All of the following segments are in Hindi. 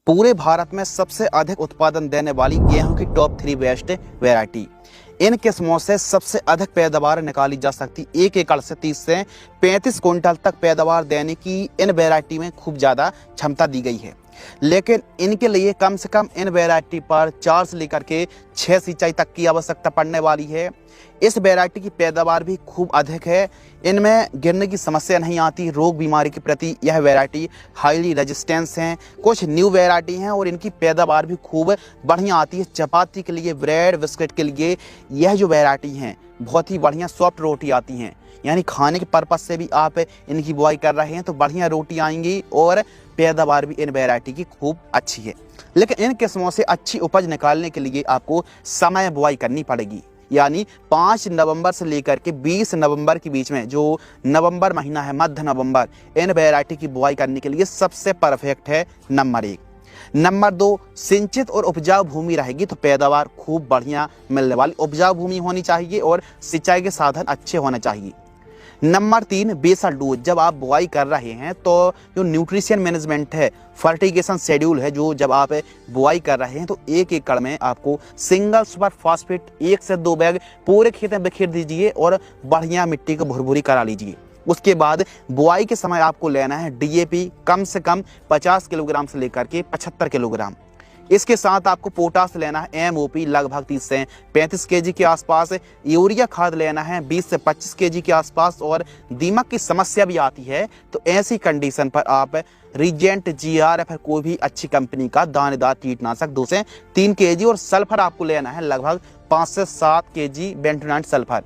पूरे भारत में सबसे अधिक उत्पादन देने वाली गेहूं की टॉप 3 बेस्ट वैरायटी। इन किस्मों से सबसे अधिक पैदावार निकाली जा सकती। 1 एकड़ से 30 से 35 क्विंटल तक पैदावार देने की इन वैरायटी में खूब ज़्यादा क्षमता दी गई है। लेकिन इनके लिए कम से कम इन वैरायटी पर 4 से लेकर के 6 सिंचाई तक की आवश्यकता पड़ने वाली है। इस वैरायटी की पैदावार भी खूब अधिक है। इनमें गिरने की समस्या नहीं आती। रोग बीमारी के प्रति यह वैरायटी हाईली रेजिस्टेंस हैं। कुछ न्यू वैरायटी हैं और इनकी पैदावार भी खूब बढ़िया आती है। चपाती के लिए, ब्रेड बिस्किट के लिए यह जो वैरायटी हैं बहुत ही बढ़िया सॉफ्ट रोटी आती हैं। यानी खाने के पर्पज से भी आप इनकी बुआई कर रहे हैं तो बढ़िया रोटी आएंगी और पैदावार भी इन वैरायटी की खूब अच्छी है। लेकिन इन किस्मों से अच्छी उपज निकालने के लिए आपको समय बुआई करनी पड़ेगी। यानी 5 नवंबर से लेकर के 20 नवंबर के बीच में, जो नवंबर महीना है, मध्य नवंबर, इन वैरायटी की बुआई करने के लिए सबसे परफेक्ट है। नंबर 1। नंबर 2, सिंचित और उपजाऊ भूमि रहेगी तो पैदावार खूब बढ़िया मिलने वाली। उपजाऊ भूमि होनी चाहिए और सिंचाई के साधन अच्छे होने चाहिए। Number 3, basal dose. जब आप बुआई कर रहे हैं तो जो न्यूट्रिशन मैनेजमेंट है, फर्टिगेशन शेड्यूल है, जो जब आप बुआई कर रहे हैं तो 1 एकड़ में आपको सिंगल सुपर फास्फेट 1 से 2 बैग पूरे खेत में बिखेर दीजिए और बढ़िया मिट्टी को भुरभुरी करा लीजिए। उसके बाद बुआई के समय आपको लेना है डीएपी कम से कम 50 किलोग्राम से लेकर के 75 किलोग्राम। इसके साथ आपको पोटास लेना है एमओपी लगभग 30 से 35 केजी के आसपास। यूरिया खाद लेना है 20 से 25 केजी के आसपास। और दीमक की समस्या भी आती है तो ऐसी कंडीशन पर आप रीजेंट जीआर या फिर कोई भी अच्छी कंपनी का दानेदार कीटनाशक 2 से 3 केजी। और सल्फर आपको लेना है लगभग 5 से 7 केजी बेंटोनाइट सल्फर।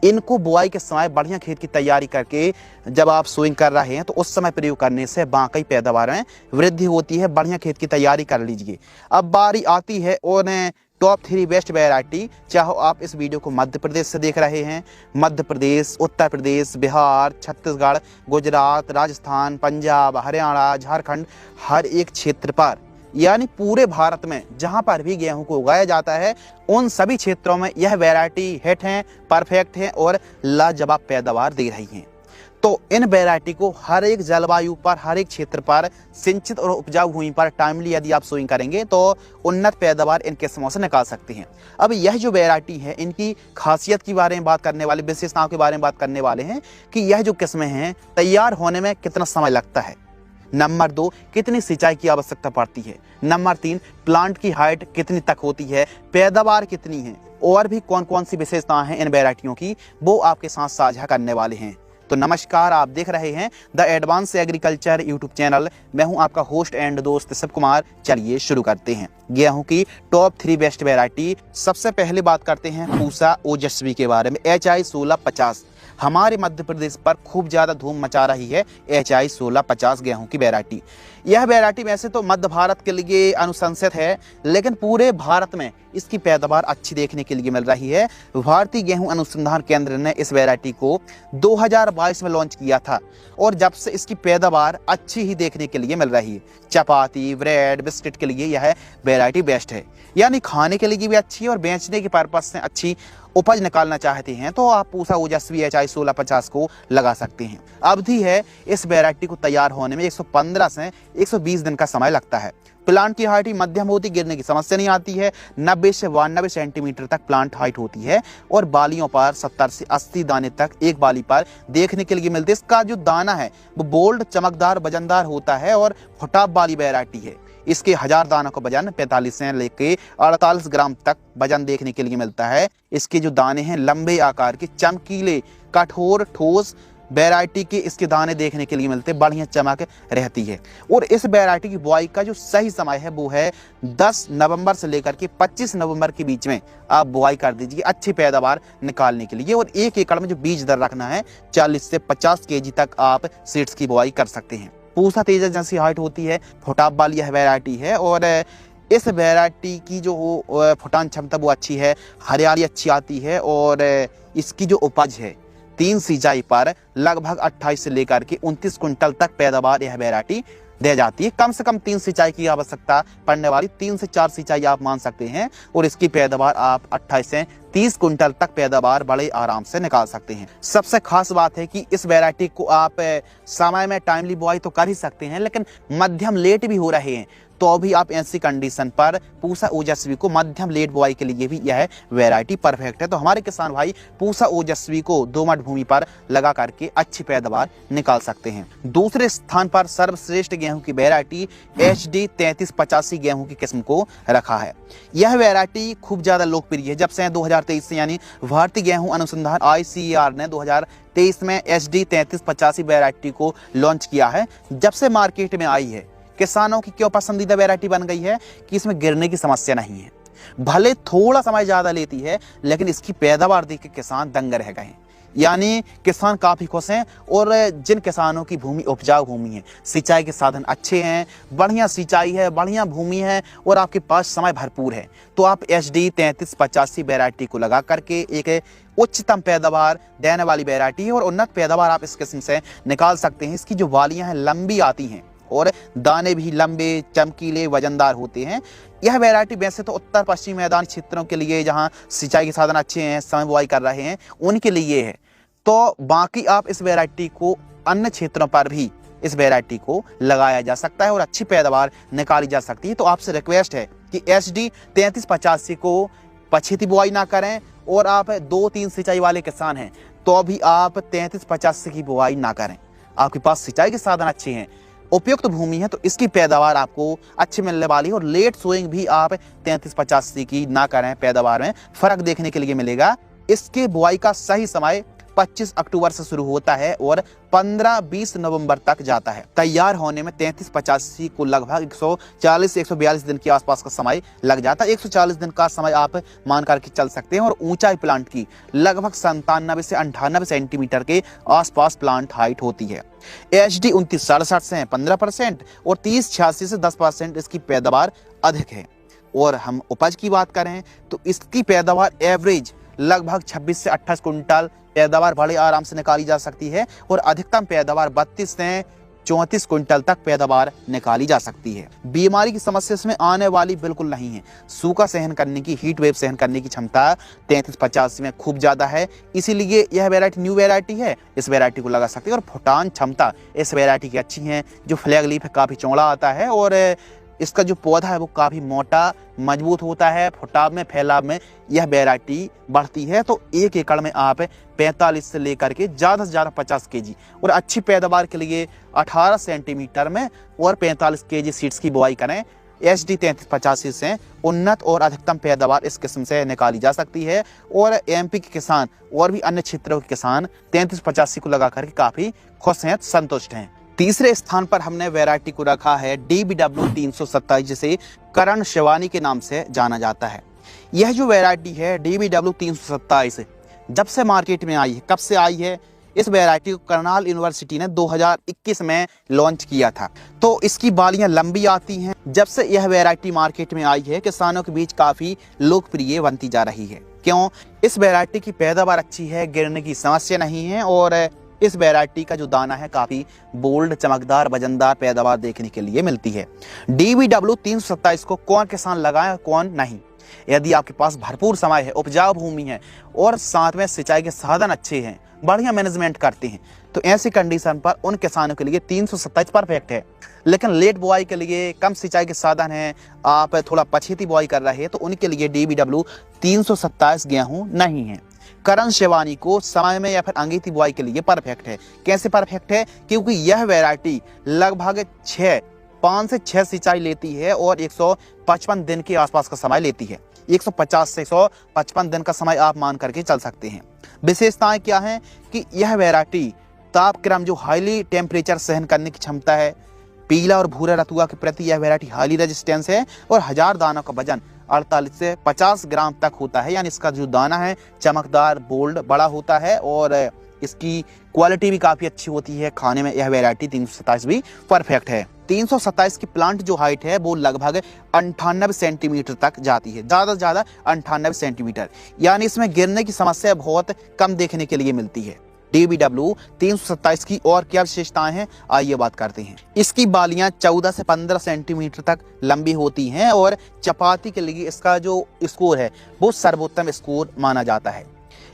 इनको बुआई के समय बढ़िया खेत की तैयारी करके जब आप सोइंग कर रहे हैं तो उस समय प्रयोग करने से बाकी पैदावार में वृद्धि होती है। बढ़िया खेत की तैयारी कर लीजिए। अब बारी आती है और टॉप 3 बेस्ट वैरायटी। चाहो आप इस वीडियो को मध्य प्रदेश से देख रहे हैं, मध्य प्रदेश, उत्तर प्रदेश, बिहार, छत्तीसगढ़, गुजरात, राजस्थान, पंजाब, हरियाणा, झारखंड, हर एक क्षेत्र पर यानी पूरे भारत में जहां पर भी गेहूं को उगाया जाता है उन सभी क्षेत्रों में यह वैरायटी हिट है, परफेक्ट है और लाजवाब पैदावार दे रही हैं। तो इन वैरायटी को हर एक जलवायु पर, हर एक क्षेत्र पर, सिंचित और उपजाऊ भूमि पर टाइमली यदि आप सोइंग करेंगे तो उन्नत पैदावार इन किस्मों से निकाल सकते हैं। अब यह जो वैरायटी है इनकी खासियत के बारे में बात करने वाले, विशेषताओं के बारे में बात करने वाले हैं कि यह जो किस्में हैं तैयार होने में कितना समय लगता है। नंबर 2, कितनी सिंचाई की आवश्यकता पड़ती है। नंबर 3, प्लांट की हाइट कितनी तक होती है, पैदावार कितनी है और भी कौन कौन सी विशेषताएं हैं इन वैरायटियों की, वो आपके साथ साझा करने वाले हैं। तो नमस्कार, आप देख रहे हैं the advance agriculture YouTube channel. मैं हूं आपका होस्ट एंड दोस्त शिव कुमार। चलिए शुरू करते हैं गेहूं की टॉप 3 बेस्ट वैरायटी। सबसे पहले बात करते हैं पूसा ओजस्वी के बारे में। HI 1650 हमारे मध्य प्रदेश पर खूब ज़्यादा धूम मचा रही है। HI 1650 गेहूं की वैरायटी। यह वैरायटी वैसे तो मध्य भारत के लिए अनुशंसित है, लेकिन पूरे भारत में इसकी पैदावार अच्छी देखने के लिए मिल रही है। भारतीय गेहूं अनुसंधान केंद्र ने इस वैरायटी को 2022 में लॉन्च किया था और जब से इसकी पैदावार अच्छी ही देखने के लिए मिल रही है। चपाती, ब्रेड, बिस्किट के लिए यह वैरायटी बेस्ट है। यानी खाने के लिए भी अच्छी है और बेचने के पर्पज से अच्छी उपज निकालना चाहते हैं तो आप पूसा ओजस्वी HI 1650 को लगा सकते हैं। अवधि है इस वैरायटी को तैयार होने में 115 से 120 दिन का समय लगता है। प्लांट की हाइट मध्यम होती, गिरने की समस्या नहीं आती है। 90 से 92 सेंटीमीटर तक प्लांट हाइट होती है और बालियों पर 70 से 80 दाने तक एक बाली पर देखने के लिए मिलते हैं। इसका जो दाना है वो बोल्ड, चमकदार, वजनदार होता है और फुटाप वाली वैरायटी है। इसके 1000 दानों का वजन 45 से लेके 48 ग्राम तक वजन देखने के लिए मिलता है। इसके जो दाने हैं लंबे आकार के, चमकीले, कठोर, ठोस वैरायटी के इसके दाने देखने के लिए मिलते, बढ़िया चमक रहती है। और इस वैरायटी की बुआई का जो सही समय है वो है 10 नवंबर से लेकर के 25 नवंबर के बीच में आप बुआई कर दीजिए अच्छी पैदावार निकालने के लिए। और 1 एकड़ में जो बीज दर रखना है 40 से 50 केजी तक आप सीड्स की बुआई कर सकते हैं। पूसा तेजा जैसी हाइट होती है, फुटाप वाली यह वैरायटी है और इस वैरायटी की जो फुटान क्षमता वो अच्छी है, हरियाली अच्छी आती है और इसकी जो उपज है 3 सिंचाई पर लगभग 28 से लेकर के 29 क्विंटल तक पैदावार यह वैरायटी दे जाती है। कम से कम 3 सिंचाई की आवश्यकता पड़ने वाली, 3 से 4 सिंचाई आप मान सकते हैं और इसकी पैदावार आप 28 से 30 क्विंटल तक पैदावार बड़े आराम से निकाल सकते हैं। सबसे खास बात है कि इस वैरायटी को आप समय में टाइमली बुआई तो कर ही सकते हैं, लेकिन मध्यम लेट भी हो रहे हैं तो भी आप ऐसी कंडीशन पर पूसा ओजस्वी को मध्यम लेट बुआई के लिए भी यह वैरायटी परफेक्ट है। तो हमारे किसान भाई पूसा ओजस्वी को दोमट भूमि पर लगा करके अच्छी पैदावार निकाल सकते हैं। दूसरे स्थान पर सर्वश्रेष्ठ गेहूं की वैरायटी HD 3385 गेहूं की किस्म को रखा है। यह वैरायटी खूब ज्यादा लोकप्रिय है। जब से 2023 से यानी भारतीय गेहूं अनुसंधान ICAR ने 2023 में HD 3385 वैरायटी को लॉन्च किया है, जब से मार्केट में आई है किसानों की क्यों पसंदीदा वैरायटी बन गई है कि इसमें गिरने की समस्या नहीं है। भले थोड़ा समय ज्यादा लेती है लेकिन इसकी पैदावार देख के किसान दंग रह गए हैं। यानी किसान काफी खुश हैं। और जिन किसानों की भूमि उपजाऊ भूमि है, सिंचाई के साधन अच्छे हैं, बढ़िया सिंचाई है, बढ़िया भूमि है और आपके पास समय भरपूर है, तो आप HD 3385 वैरायटी को लगा करके एक उच्चतम पैदावार देने वाली वैरायटी है और उन्नत पैदावार आप इस किस्म से निकाल सकते हैं। इसकी जो वालियां हैं लंबी आती हैं और दाने भी लंबे, चमकीले, वजनदार होते हैं। यह वैरायटी वैसे तो उत्तर पश्चिम मैदानी क्षेत्रों के लिए जहां सिंचाई के साधन अच्छे हैं, समय बुआई कर रहे हैं, उनके लिए है। तो बाकी आप इस वैरायटी को अन्य क्षेत्रों पर भी इस वैरायटी को लगाया जा सकता है और अच्छी पैदावार निकाली जा सकती है। तो आपसे रिक्वेस्ट है कि HD 3385 को पछेती बुआई ना करें और आप 2-3 सिंचाई वाले किसान हैं तो भी आप 3385 की बुआई ना करें। आपके पास सिंचाई के साधन अच्छे हैं, उपयुक्त भूमि है, तो इसकी पैदावार आपको अच्छी मिलने वाली है। और लेट सोइंग भी आप 3385 की ना करें, पैदावार में फर्क देखने के लिए मिलेगा। इसके बुआई का सही समय 25 अक्टूबर से शुरू होता है और 15-20 नवंबर तक जाता है। तैयार होने में 3385 को लगभग 140 से 142 दिन के आसपास का समय लग जाता है। 140 दिन का समय आप मान करके चल सकते हैं। और ऊंचाई प्लांट की लगभग 97 से 98 सेंटीमीटर के आसपास प्लांट हाइट होती है। HD 2967 से 15% और 3086 से 10% इसकी पैदावार अधिक है। और हम उपज की बात करें तो इसकी पैदावार एवरेज लगभग 26 से 28 कुंटल पैदावार बड़े आराम से निकाली जा सकती है और अधिकतम पैदावार 32 से 34 कुंटल तक पैदावार निकाली जा सकती है। बीमारी की समस्या इसमें आने वाली बिल्कुल नहीं है। सूखा सहन करने की, हीट वेव सहन करने की क्षमता 3385 में खूब ज्यादा है, इसीलिए यह वैरायटी न्यू वैरायटी है। इस वैरायटी को लगा सकते हैं। और फुटान क्षमता इस वैरायटी की अच्छी है। जो फ्लैग लीफ है काफी चौड़ा आता है और इसका जो पौधा है वो काफी मोटा मजबूत होता है। फुटाव में, फैलाव में यह वैरायटी बढ़ती है। तो 1 एकड़ में आप 45 से लेकर के ज्यादा से ज्यादा 50 kg और अच्छी पैदावार के लिए 18 सेंटीमीटर में और 45 kg सीड्स की बुआई करें। HD 3385 से उन्नत और अधिकतम पैदावार इस किस्म से निकाली जा सकती है। और MP के किसान और भी अन्य क्षेत्रों के किसान 3385 को लगा करके काफी खुश हैं, संतुष्ट हैं। तीसरे स्थान पर हमने वैरायटी को रखा है DBW 327, जिसे करण शिवानी के नाम से जाना जाता है। यह जो वैरायटी है DBW 327 जब से मार्केट में आई है, कब से आई है, इस वैरायटी को करनाल यूनिवर्सिटी ने 2021 में लॉन्च किया था। तो इसकी बालियां लंबी आती हैं। जब से यह वैरायटी मार्केट में आई है किसानों के बीच काफी लोकप्रिय बनती जा रही है। क्यों? इस वैरायटी की पैदावार अच्छी है, गिरने की समस्या नहीं है और इस वैरायटी का जो दाना है काफी बोल्ड, चमकदार, वजनदार पैदावार देखने के लिए मिलती है। DBW 327 को कौन किसान लगाए, कौन नहीं। यदि आपके पास भरपूर समय है, उपजाऊ भूमि है और साथ में सिंचाई के साधन अच्छे हैं, बढ़िया मैनेजमेंट करते हैं, तो ऐसी कंडीशन पर उन किसानों के लिए 327 परफेक्ट है। लेकिन लेट बुआई के लिए, कम सिंचाई के साधन है, आप थोड़ा पछेती बुआई कर रहे हैं, तो उनके लिए DBW 327 गेहूं नहीं है। करण शिवानी को समय में या फिर अंगेती बुआई के लिए परफेक्ट है। कैसे परफेक्ट है? क्योंकि यह वैरायटी लगभग 5 से 6 सिंचाई लेती है और 155 दिन के आसपास का समय लेती है। 150 से 155 दिन का समय आप मान करके चल सकते हैं। विशेषताएं क्या हैं कि यह वैरायटी तापक्रम, जो हाईली टेम्परेचर सहन करने की क्षमता है, पीला और भूरा रतुआ के प्रति यह वैरायटी हाईली रेजिस्टेंस है और 1000 दानों का वजन 48 से 50 ग्राम तक होता है। यानी इसका जो दाना है चमकदार, बोल्ड, बड़ा होता है और इसकी क्वालिटी भी काफी अच्छी होती है। खाने में यह वैरायटी 327 भी परफेक्ट है। 327 की प्लांट जो हाइट है वो लगभग 98 सेंटीमीटर तक जाती है, ज्यादा से ज्यादा 98 सेंटीमीटर। यानी इसमें गिरने की समस्या बहुत कम देखने के लिए मिलती है। DBW 327 की और क्या विशेषताएं हैं, आइए बात करते हैं। इसकी बालियां 14 से 15 सेंटीमीटर तक लंबी होती हैं और चपाती के लिए इसका जो स्कोर है वो सर्वोत्तम स्कोर माना जाता है।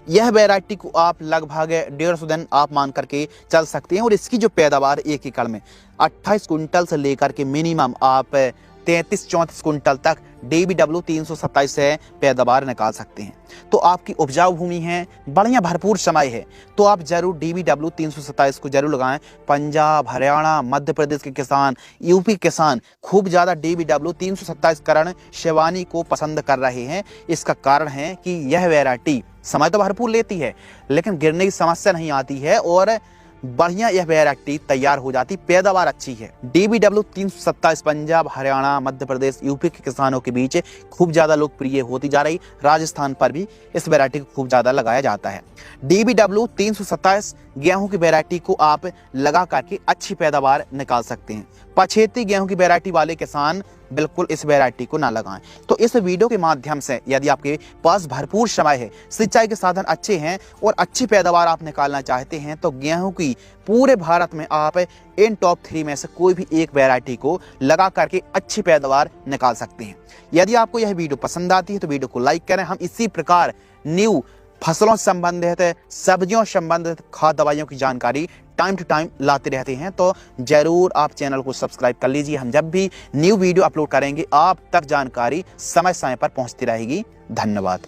यह वैरायटी को आप लगभग 150 दिन आप मान करके चल सकते हैं और इसकी जो पैदावार 1 एकड़ में 28 कुंटल से लेकर के मिनिमम आप 33-34 कुंटल तक DBW 327 से पैदावार निकाल सकते हैं। तो आपकी उपजाऊ भूमि है, बढ़िया भरपूर समय है, तो आप जरूर DBW 327 को जरूर लगाएं। पंजाब, हरियाणा, मध्य प्रदेश के किसान, यूपी किसान खूब ज़्यादा DBW 327 करण शिवानी को पसंद कर रहे हैं। इसका कारण है कि यह वैरायटी समय तो भरपूर लेती है, लेकिन गिरने की समस्या नहीं आती है और बढ़िया यह वैरायटी तैयार हो जाती, पैदावार अच्छी है। DBW 327 पंजाब, हरियाणा, मध्य प्रदेश, यूपी के किसानों के बीच खूब ज़्यादा लोकप्रिय होती जा रही। राजस्थान पर भी इस वैरायटी को खूब ज़्यादा लगाया जाता है। DBW 327 गेहूं की वैरायटी को आप लगा करके अच्छी पैदावार निकाल सकते हैं। पछेती गेहूं की वैरायटी वाले किसान बिल्कुल इस वैरायटी को ना लगाएं। तो इस वीडियो के माध्यम से यदि आपके पास भरपूर समय है, सिंचाई के साधन अच्छे हैं और अच्छी पैदावार आप निकालना चाहते हैं, तो गेहूं की पूरे भारत में आप इन टॉप 3 में से कोई भी एक वैरायटी को लगा करके अच्छी पैदावार निकाल सकते हैं। यदि आपको यह वीडियो पसंद आती है तो वीडियो को लाइक करें। हम इसी प्रकार न्यू फसलों से संबंधित, सब्जियों से संबंधित, खाद दवाइयों की जानकारी टाइम टू टाइम लाते रहते हैं, तो जरूर आप चैनल को सब्सक्राइब कर लीजिए। हम जब भी न्यू वीडियो अपलोड करेंगे आप तक जानकारी समय समय पर पहुंचती रहेगी। धन्यवाद।